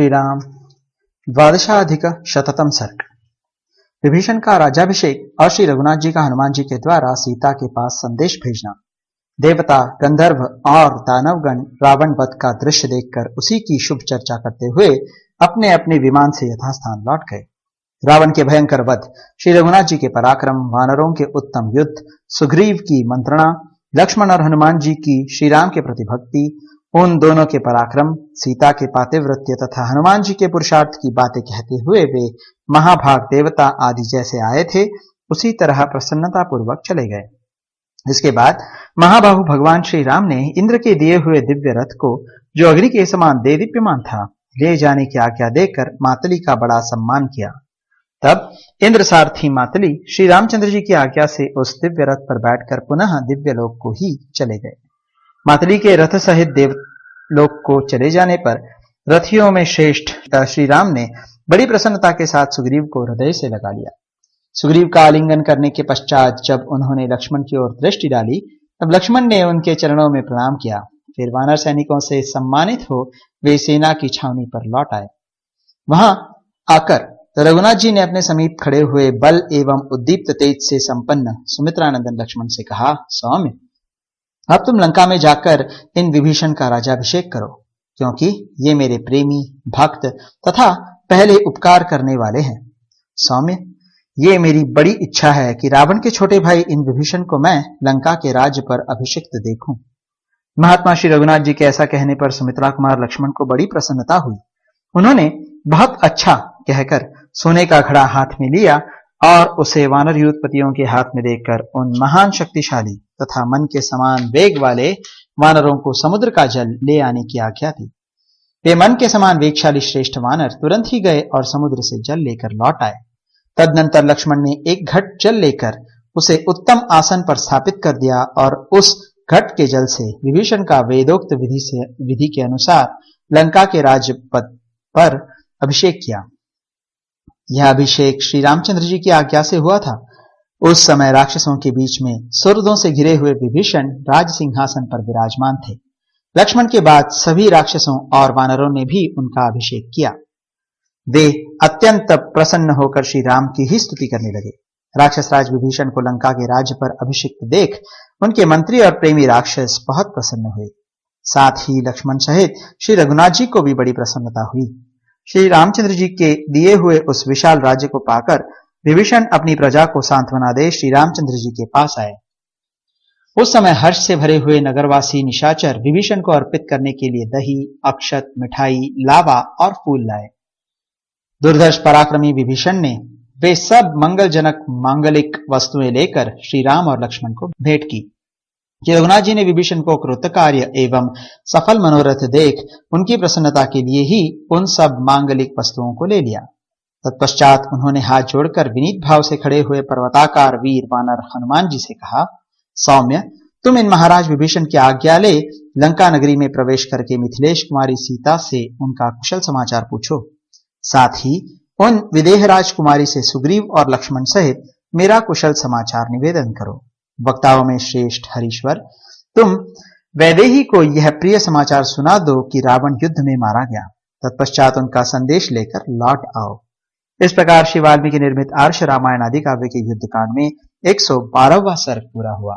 श्रीराम द्वादशाधिकशततम सर्ग। विभीषण का राज्याभिषेक और श्री रघुनाथ जी का हनुमान जी के द्वारा सीता के पास संदेश भेजना। देवता, गंधर्व और दानवगण रावण वध का दृश्य देखकर उसी की शुभ चर्चा करते हुए अपने अपने विमान से यथास्थान लौट गए। रावण के भयंकर वध, श्री रघुनाथ जी के पराक्रम, वानरों के उत्तम युद्ध, सुग्रीव की मंत्रणा, लक्ष्मण और हनुमान जी की श्रीराम के प्रति भक्ति, उन दोनों के पराक्रम, सीता के पातिव्रत्य तथा हनुमान जी के पुरुषार्थ की बातें कहते हुए वे महाभाग देवता आदि जैसे आए थे उसी तरह प्रसन्नता पूर्वक चले गए। इसके बाद महाबाहु भगवान श्री राम ने इंद्र के दिए हुए दिव्य रथ को, जो अग्नि के समान देदीप्यमान था, ले जाने की आज्ञा देकर मातली का बड़ा सम्मान किया। तब इंद्र सारथी मातली श्री रामचंद्र जी की आज्ञा से उस दिव्य रथ पर बैठकर पुनः दिव्य लोक को ही चले गए। मातली के रथ सहित देवलोक को चले जाने पर रथियों में श्रेष्ठ श्री राम ने बड़ी प्रसन्नता के साथ सुग्रीव को हृदय से लगा लिया। सुग्रीव का आलिंगन करने के पश्चात जब उन्होंने लक्ष्मण की ओर दृष्टि डाली, तब लक्ष्मण ने उनके चरणों में प्रणाम किया। फिर वानर सैनिकों से सम्मानित हो वे सेना की छावनी पर लौट आए। वहां आकर रघुनाथ जी ने अपने समीप खड़े हुए बल एवं उद्दीप्त तेज से संपन्न सुमित्रानंदन लक्ष्मण से कहा, सौम्य, अब तुम लंका में जाकर इन विभीषण का राज्याभिषेक करो, क्योंकि ये मेरे प्रेमी, भक्त तथा पहले उपकार करने वाले हैं। सौम्य, ये मेरी बड़ी इच्छा है कि रावण के छोटे भाई इन विभीषण को मैं लंका के राज्य पर अभिषिक्त देखूं। महात्मा श्री रघुनाथ जी के ऐसा कहने पर सुमित्रा कुमार लक्ष्मण को बड़ी प्रसन्नता हुई। उन्होंने बहुत अच्छा कहकर सोने का घड़ा हाथ में लिया और उसे वानर युद्धपतियों के हाथ में देकर उन महान शक्तिशाली तथा मन के समान वेग वाले वानरों को समुद्र का जल ले आने की आज्ञा दी। वे मन के समान वेगशाली श्रेष्ठ वानर तुरंत ही गए और समुद्र से जल लेकर लौट आए। तदनंतर लक्ष्मण ने एक घट जल लेकर उसे उत्तम आसन पर स्थापित कर दिया और उस घट के जल से विभीषण का वेदोक्त विधि के अनुसार लंका के राज्य पद पर अभिषेक किया। यह अभिषेक श्री रामचंद्र जी की आज्ञा से हुआ था। उस समय राक्षसों के बीच में सुरदों से घिरे हुए विभीषण राज सिंहासन पर विराजमान थे। लक्ष्मण के बाद सभी राक्षसों और वानरों ने भी उनका अभिषेक किया। वे अत्यंत प्रसन्न होकर श्री राम की ही स्तुति करने लगे। राक्षस राज विभीषण को लंका के राज्य पर अभिषिक्त देख उनके मंत्री और प्रेमी राक्षस बहुत प्रसन्न हुए। साथ ही लक्ष्मण सहित श्री रघुनाथ जी को भी बड़ी प्रसन्नता हुई। श्री रामचंद्र जी के दिए हुए उस विशाल राज्य को पाकर विभीषण अपनी प्रजा को सांत्वना दे श्री रामचंद्र जी के पास आए। उस समय हर्ष से भरे हुए नगरवासी निशाचर विभीषण को अर्पित करने के लिए दही, अक्षत, मिठाई, लावा और फूल लाए। दुर्धर्ष पराक्रमी विभीषण ने वे सब मंगलजनक मांगलिक वस्तुएं लेकर श्री राम और लक्ष्मण को भेंट की। श्री रघुनाथ जी ने विभीषण को कृतकार्य एवं सफल मनोरथ देख उनकी प्रसन्नता के लिए ही उन सब मांगलिक वस्तुओं को ले लिया। तत्पश्चात उन्होंने हाथ जोड़कर विनीत भाव से खड़े हुए पर्वताकार वीर वानर हनुमान जी से कहा, सौम्य, तुम इन महाराज विभीषण की आज्ञा ले लंका नगरी में प्रवेश करके मिथिलेश कुमारी सीता से उनका कुशल समाचार पूछो। साथ ही उन विदेह राजकुमारी से सुग्रीव और लक्ष्मण सहित मेरा कुशल समाचार निवेदन करो। वक्ताओं में श्रेष्ठ हरीश्वर, तुम वैदेही को यह प्रिय समाचार सुना दो कि रावण युद्ध में मारा गया। तत्पश्चात उनका संदेश लेकर लौट आओ। इस प्रकार श्री वाल्मीकि निर्मित आर्ष रामायण आदि काव्य के युद्ध कांड में 112वां सर्ग पूरा हुआ।